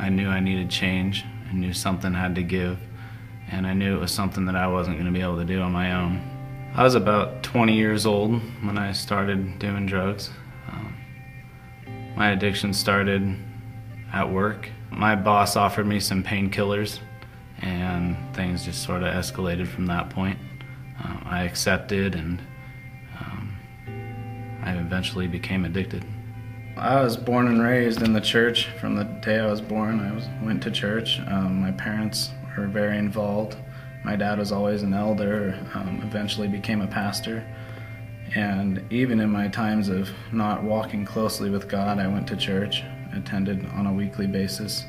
I knew I needed change. I knew something had to give, and I knew it was something that I wasn't going to be able to do on my own. I was about 20 years old when I started doing drugs. My addiction started at work. My boss offered me some painkillers, and things just sort of escalated from that point. I accepted, and I eventually became addicted. I was born and raised in the church. From the day I was born, I went to church. My parents were very involved. My dad was always an elder, eventually became a pastor. And even in my times of not walking closely with God, I went to church, attended on a weekly basis.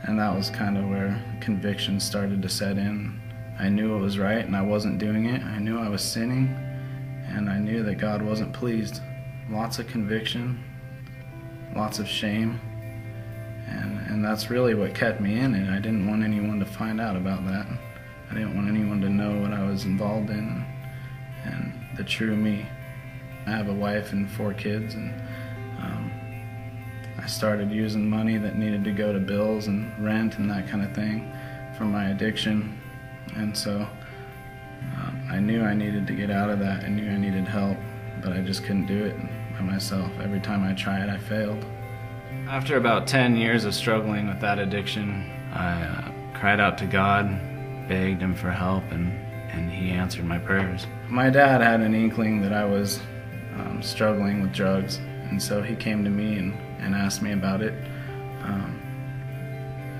And that was kind of where conviction started to set in. I knew it was right and I wasn't doing it. I knew I was sinning, and I knew that God wasn't pleased. Lots of conviction, lots of shame, and that's really what kept me in it. I didn't want anyone to find out about that. I didn't want anyone to know what I was involved in and the true me. I have a wife and 4 kids, and I started using money that needed to go to bills and rent and that kind of thing for my addiction. And so I knew I needed to get out of that. I knew I needed help, but I just couldn't do it by myself. Every time I tried, I failed. After about 10 years of struggling with that addiction, I cried out to God, begged Him for help, and He answered my prayers. My dad had an inkling that I was struggling with drugs, and so he came to me and asked me about it,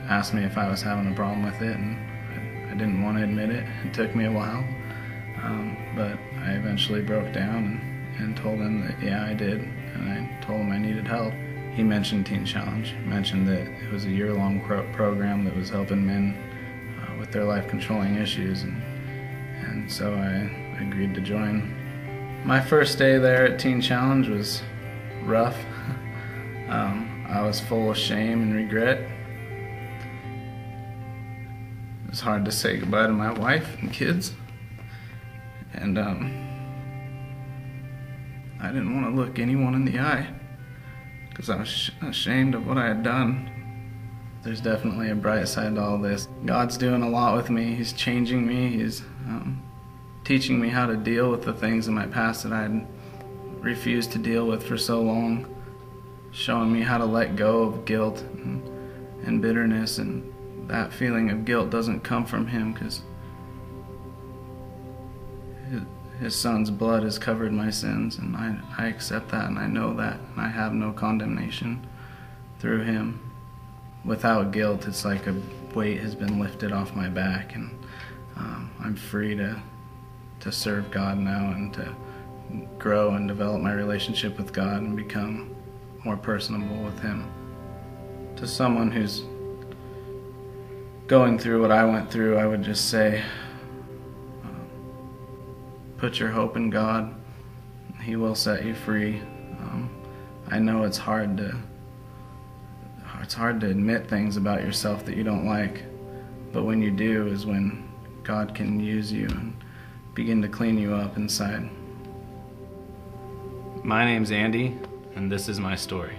asked me if I was having a problem with it, and I didn't want to admit it. It took me a while, but I eventually broke down and told him that, yeah, I did, and I told him I needed help. He mentioned Teen Challenge, mentioned that it was a year-long program that was helping men with their life-controlling issues, and so I agreed to join. My first day there at Teen Challenge was rough. I was full of shame and regret. It was hard to say goodbye to my wife and kids, and I didn't want to look anyone in the eye because I was ashamed of what I had done. There's definitely a bright side to all this. God's doing a lot with me. He's changing me. He's teaching me how to deal with the things in my past that I had refused to deal with for so long, showing me how to let go of guilt and bitterness, and that feeling of guilt doesn't come from Him because His Son's blood has covered my sins, and I accept that, and I know that, and I have no condemnation through Him. Without guilt, it's like a weight has been lifted off my back, and I'm free to serve God now and to grow and develop my relationship with God and become more personable with Him. To someone who's going through what I went through, I would just say, put your hope in God. He will set you free. I know it's hard to admit things about yourself that you don't like, but when you do is when God can use you and begin to clean you up inside. My name's Andy, and this is my story.